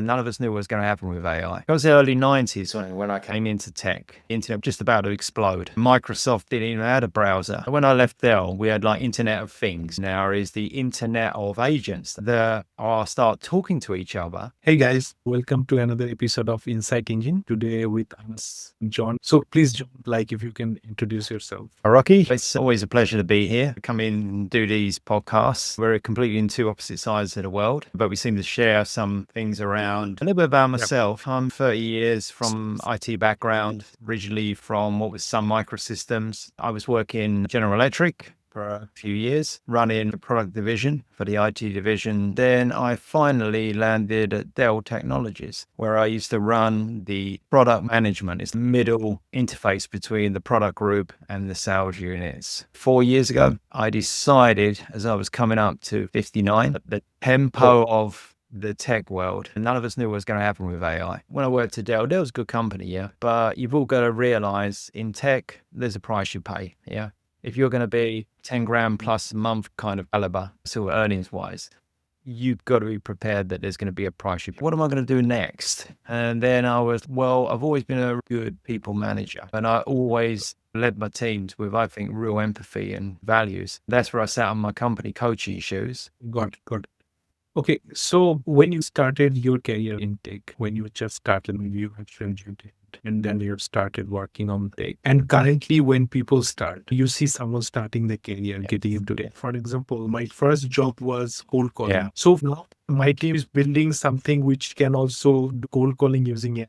None of us knew what was going to happen with AI. It was the early 90s when I came into tech. Internet was just about to explode. Microsoft didn't even have a browser. When I left Dell, we had like Internet of Things. Now is the Internet of Agents that are start talking to each other. Hey guys, welcome to another episode of Insight Engine. Today with us, John. So please, John, if you can introduce yourself. Roki, it's always a pleasure to be here. Come in and do these podcasts. We're completely in two opposite sides of the world, but we seem to share some things around. A little bit about myself. I'm 30 years from IT background, originally from what was Sun Microsystems. I was working General Electric for a few years, running the product division for the IT division. Then I finally landed at Dell Technologies, where I used to run the product management. It's the middle interface between the product group and the sales units. 4 years ago, I decided, as I was coming up to 59, that the tempo of the tech world, and none of us knew what was going to happen with AI. When I worked at Dell, Dell's a good company, yeah, but you've all got to realize in tech, there's a price you pay, yeah. If you're going to be 10 grand plus a month kind of caliber, so earnings wise, you've got to be prepared that there's going to be a price. What am I going to do next? And then I've always been a good people manager, and I always led my teams with, I think, real empathy and values. That's where I sat on my company coaching shoes. Got it. Okay, so when you started your career in tech, when you just started, maybe you had graduated, and then you started working on tech. And currently, when people start, you see someone starting their career, getting into tech. For example, my first job was cold calling. Yeah. So now my team is building something which can also do cold calling using AI.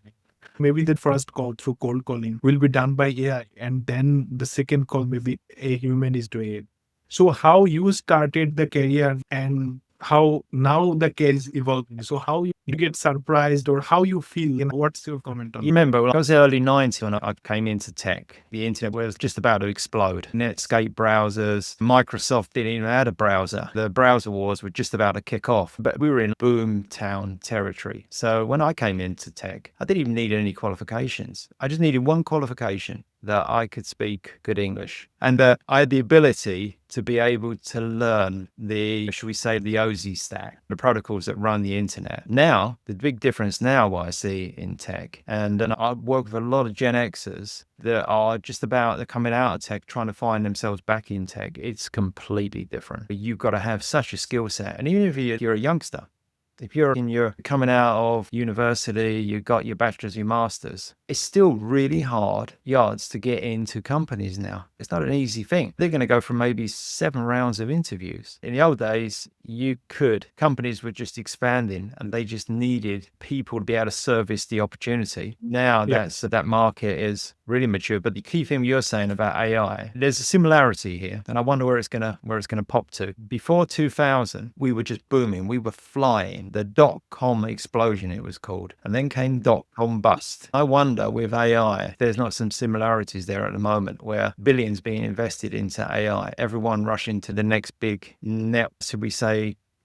Maybe the first call through cold calling will be done by AI, and then the second call, maybe a human is doing it. So how you started the career and how now the career is evolving. So how you get surprised or how you feel, and what's your comment on You remember, when I was the early 90s when I came into tech, the internet was just about to explode. Netscape browsers, Microsoft didn't even have a browser. The browser wars were just about to kick off, but we were in boom town territory. So when I came into tech, I didn't even need any qualifications. I just needed one qualification, that I could speak good English, and that I had the ability to be able to learn the OZ stack, the protocols that run the internet. Now, the big difference now what I see in tech, and I work with a lot of Gen Xers that are they're coming out of tech, trying to find themselves back in tech. It's completely different. You've got to have such a skill set. And even if you're a youngster, if you're coming out of university, you've got your bachelor's, your master's, it's still really hard yards to get into companies now. It's not an easy thing. They're going to go from maybe 7 rounds of interviews. In the old days, companies were just expanding and they just needed people to be able to service the opportunity. Now that market is really mature. But the key thing you're saying about AI, there's a similarity here, and I wonder where it's gonna pop to. Before 2000, we were just booming. We were flying. The dot-com explosion, it was called, and then came dot-com bust. I wonder with AI, if there's not some similarities there at the moment, where billions being invested into AI, everyone rushing to the next big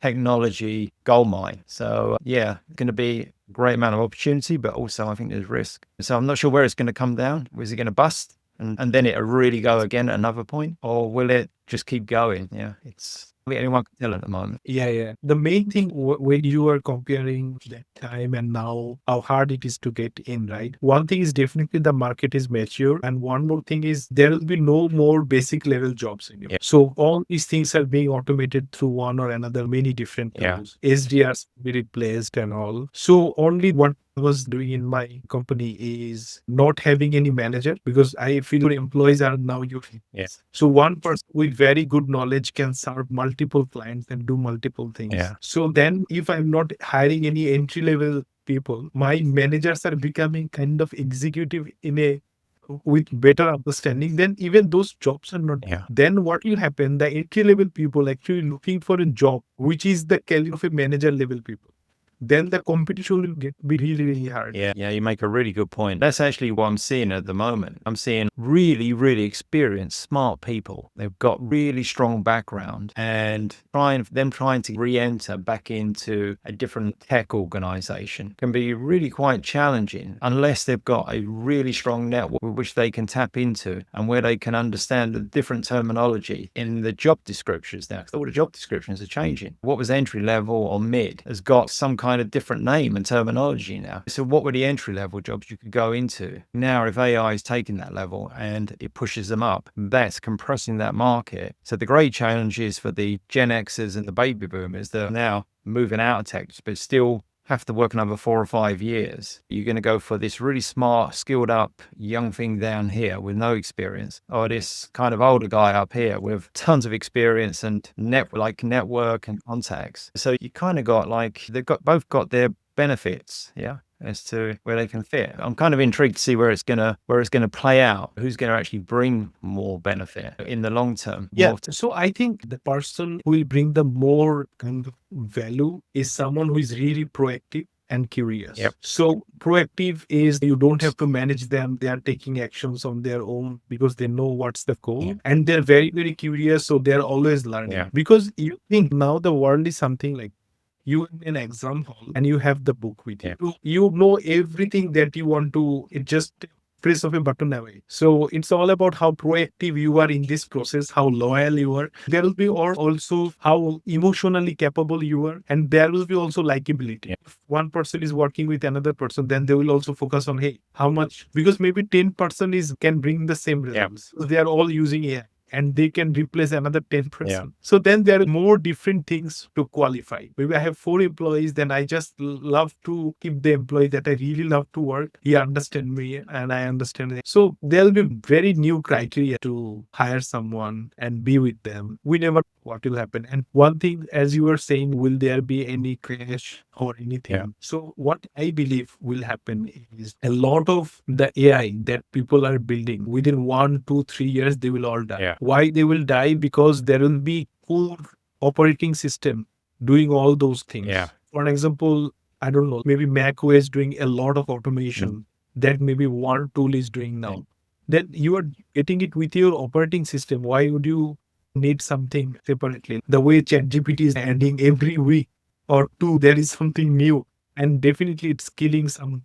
technology gold mine. So it's going to be a great amount of opportunity, but also I think there's risk. So I'm not sure where it's going to come down. Is it going to bust and then it'll really go again at another point, or will it just keep going? Yeah, it's anyone can tell at the moment. Yeah. The main thing when you are comparing that time and now, how hard it is to get in, right? One thing is definitely the market is mature. And one more thing is there will be no more basic level jobs anymore. Yeah. So all these things are being automated through one or another, many different tools. SDRs be replaced and all. So only what I was doing in my company is not having any manager, because I feel your employees are now your Yes. So one person with very good knowledge can serve multiple clients and do multiple things. Yeah. So then if I'm not hiring any entry level people, my managers are becoming kind of executive with better understanding, then even those jobs are not. Yeah. Then what will happen? The entry level people actually looking for a job, which is the caliber of a manager level people. Then the competition will be really, really hard. Yeah, you make a really good point. That's actually what I'm seeing at the moment. I'm seeing really, really experienced, smart people. They've got really strong background, and trying to re-enter back into a different tech organization can be really quite challenging unless they've got a really strong network which they can tap into and where they can understand the different terminology in the job descriptions now. Because all the job descriptions are changing. What was entry level or mid has got some kind kind of different name and terminology now. So what were the entry level jobs you could go into? Now, if AI is taking that level and it pushes them up, that's compressing that market. So the great challenge is for the Gen Xers and the baby boomers that are now moving out of tech, but still have to work another 4 or 5 years. You're going to go for this really smart, skilled up young thing down here with no experience, or this kind of older guy up here with tons of experience and network and contacts. So you kind of got like, they've both got their benefits, yeah, as to where they can fit. I'm kind of intrigued to see where it's gonna play out. Who's going to actually bring more benefit in the long term? Yeah. So I think the person who will bring the more kind of value is someone who is really proactive and curious. Yep. So proactive is you don't have to manage them. They are taking actions on their own because they know what's the goal. Yeah. And they're very, very curious. So they're always learning. Yeah. Because you think now the world is something like you in an exam hall and you have the book with you. Yeah. You know everything that you want to, it just press of a button away. So it's all about how proactive you are in this process, how loyal you are. There will be also how emotionally capable you are. And there will be also likability. Yeah. If one person is working with another person, then they will also focus on, hey, how much, because maybe 10% can bring the same results. So they are all using AI. And they can replace another 10%. Yeah. So then there are more different things to qualify. Maybe I have 4 employees, then I just love to keep the employee that I really love to work. He understands me and I understand him. So there'll be very new criteria to hire someone and be with them. We never know what will happen. And one thing, as you were saying, will there be any crash or anything? Yeah. So what I believe will happen is a lot of the AI that people are building within 1, 2, 3 years, they will all die. Yeah. Why they will die? Because there will be core operating system doing all those things. Yeah. For example, I don't know, maybe Mac OS doing a lot of automation that maybe one tool is doing now. Yeah. Then you are getting it with your operating system. Why would you need something separately? The way ChatGPT is adding every week or two, there is something new. And definitely it's killing some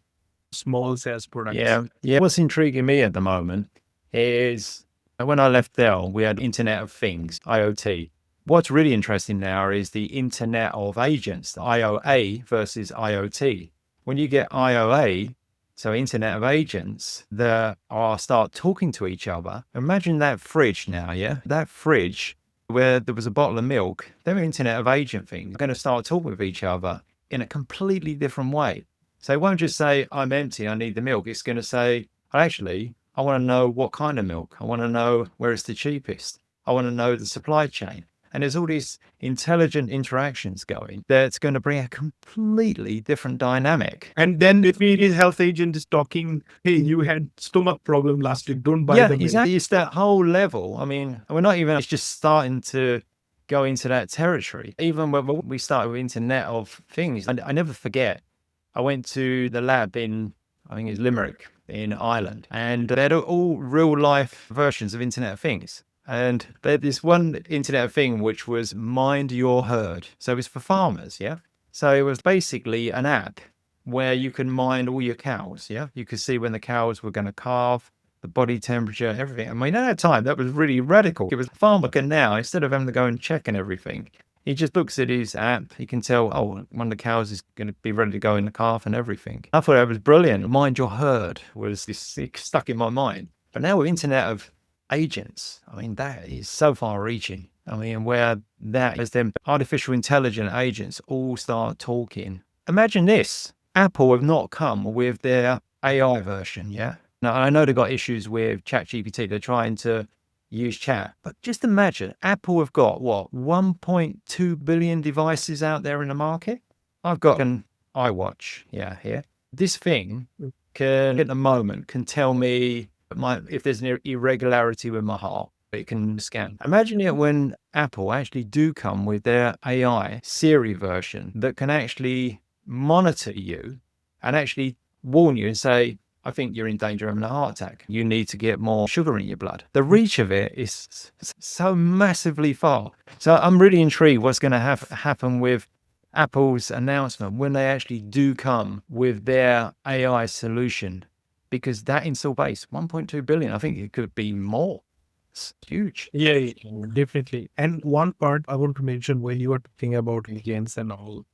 small SaaS products. Yeah. Yeah. What's intriguing me at the moment is when I left Dell, we had Internet of Things, IoT. What's really interesting now is the Internet of Agents, the IOA versus IoT. When you get IOA, so Internet of Agents, that start talking to each other. Imagine that fridge now, yeah? That fridge where there was a bottle of milk, they're Internet of Agent things, going to start talking with each other in a completely different way. So it won't just say, I'm empty, I need the milk. It's going to say, actually, I want to know what kind of milk. I want to know where it's the cheapest. I want to know the supply chain. And there's all these intelligent interactions going that's going to bring a completely different dynamic. And then if his health agent is talking, hey, you had stomach problem last week, don't buy the milk. Exactly. It's that whole level. I mean, we're not even, it's just starting to go into that territory. Even when we started with Internet of Things, I never forget, I went to the lab in, I think it's Limerick in Ireland, and they had all real life versions of Internet of Things. And they had this one Internet of Thing, which was Mind Your Herd. So it was for farmers, yeah? So it was basically an app where you can mind all your cows, yeah? You could see when the cows were going to calve, the body temperature, everything. I mean, at that time, that was really radical. It was a farmer can now, instead of having to go and check and everything, he just looks at his app. He can tell, oh, one of the cows is going to be ready to go in the calf and everything. I thought that was brilliant. Mind Your Herd was this stuck in my mind. But now with Internet of Agents, I mean, that is so far reaching. I mean, where that is them artificial intelligent agents all start talking. Imagine this. Apple have not come with their AI version, yeah? Now, I know they've got issues with ChatGPT. They're trying to use chat. But just imagine, Apple have got, what, 1.2 billion devices out there in the market? I've got an iWatch, here. This thing can, at the moment, can tell me if there's an irregularity with my heart. It can scan. Imagine it when Apple actually do come with their AI Siri version that can actually monitor you and actually warn you and say, I think you're in danger of having a heart attack. You need to get more sugar in your blood. The reach of it is so massively far. So I'm really intrigued what's going to happen with Apple's announcement when they actually do come with their AI solution, because that install base, 1.2 billion, I think it could be more. It's huge. Yeah, definitely. And one part I want to mention when you are talking about agents and all,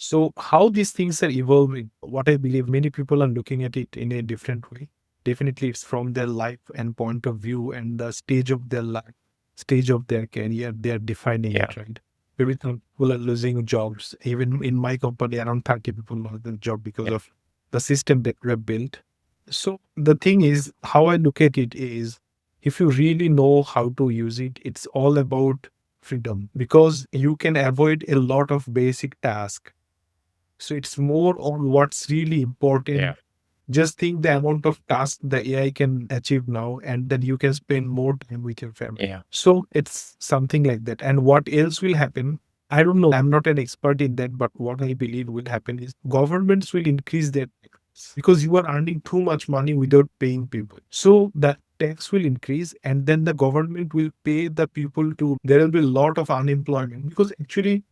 So how these things are evolving, what I believe many people are looking at it in a different way. Definitely it's from their life and point of view and the stage of their life, stage of their career, they are defining Yeah. it, right? Maybe some people are losing jobs. Even in my company, around 30 people lost their job because Yeah. of the system that we have built. So the thing is, how I look at it is, if you really know how to use it, it's all about freedom because you can avoid a lot of basic tasks. So it's more on what's really important. Yeah. Just think the amount of tasks the AI can achieve now, and then you can spend more time with your family. Yeah. So it's something like that. And what else will happen? I don't know. I'm not an expert in that, but what I believe will happen is governments will increase their tax because you are earning too much money without paying people. So the tax will increase, and then the government will pay the people to. There will be a lot of unemployment because actually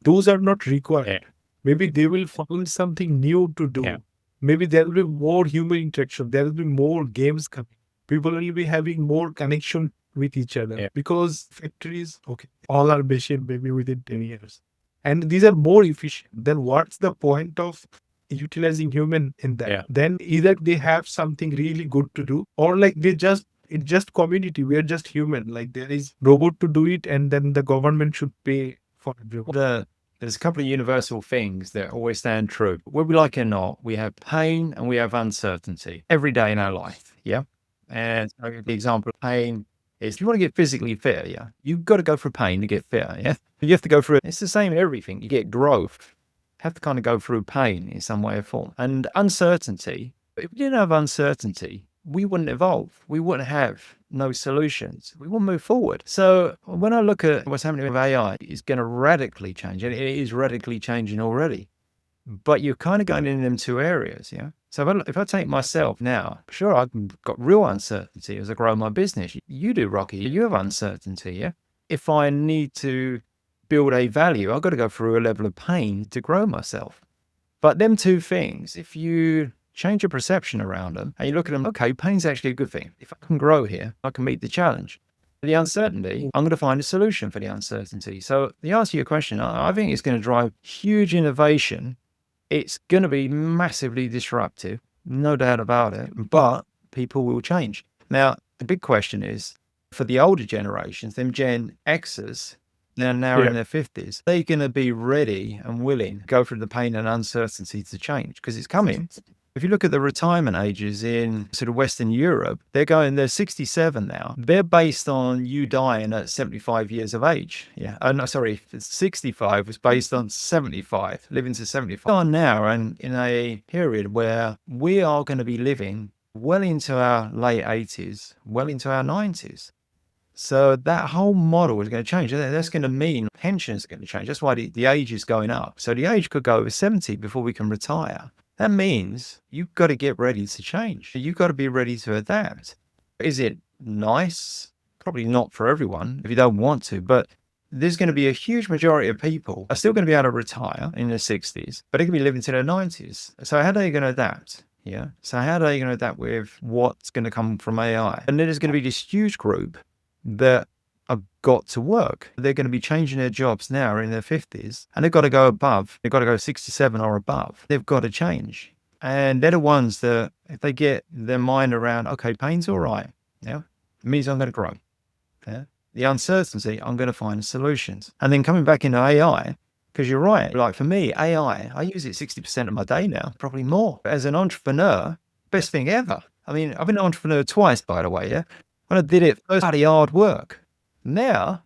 those are not required. Yeah. Maybe they will find something new to do. Yeah. Maybe there will be more human interaction. There will be more games coming. People will be having more connection with each other Yeah. because factories, okay, all are machine maybe within 10 years. And these are more efficient. Then what's the point of utilizing human in that? Yeah. Then either they have something really good to do or like it's just community. We are just human. Like there is robot to do it and then the government should pay for everyone. There's a couple of universal things that always stand true. Whether we like it or not, we have pain and we have uncertainty every day in our life. Yeah. And so the example of pain is if you want to get physically fit, yeah, you've got to go through pain to get fitter. Yeah. You have to go through it. It's the same in everything. You get growth. You have to kind of go through pain in some way or form. And uncertainty, if we didn't have uncertainty, we wouldn't evolve. We wouldn't have no solutions. We wouldn't move forward. So when I look at what's happening with AI, it's going to radically change, and it is radically changing already. But you're kind of going in them two areas, yeah. So if I take myself now, sure, I've got real uncertainty as I grow my business. You do, Rocky. You have uncertainty, yeah. If I need to build a value, I've got to go through a level of pain to grow myself. But them two things, if you change your perception around them and you look at them, okay, pain's actually a good thing. If I can grow here, I can meet the challenge. The uncertainty, I'm going to find a solution for the uncertainty. So the answer to your question, I think it's going to drive huge innovation. It's going to be massively disruptive, no doubt about it, but people will change. Now, the big question is for the older generations, them Gen Xers, they're now in their 50s, they're going to be ready and willing to go through the pain and uncertainty to change because it's coming. If you look at the retirement ages in sort of Western Europe, they're 67 now. They're based on you dying at 75 years of age. Yeah. Oh, no, sorry. 65 was based on 75, living to 75. We are now and in a period where we are going to be living well into our late 80s, well into our 90s. So that whole model is going to change. That's going to mean pensions are going to change. That's why the age is going up. So the age could go over 70 before we can retire. That means you've got to get ready to change. You've got to be ready to adapt. Is it nice? Probably not for everyone if you don't want to, but there's going to be a huge majority of people are still going to be able to retire in their 60s, but they can be living to their 90s. So how are they going to adapt? Yeah. So how are they going to adapt with what's going to come from AI? And then there's going to be this huge group that have got to work. They're going to be changing their jobs now in their 50s and they've got to go above. They've got to go 67 or above. They've got to change. And they're the ones that if they get their mind around, okay, pain's all right. Yeah. It means I'm going to grow. Yeah. The uncertainty, I'm going to find solutions. And then coming back into AI, because you're right. Like for me, AI, I use it 60% of my day now, probably more. As an entrepreneur, best thing ever. I mean, I've been an entrepreneur twice, by the way. Yeah. When I did it, first bloody hard work. Now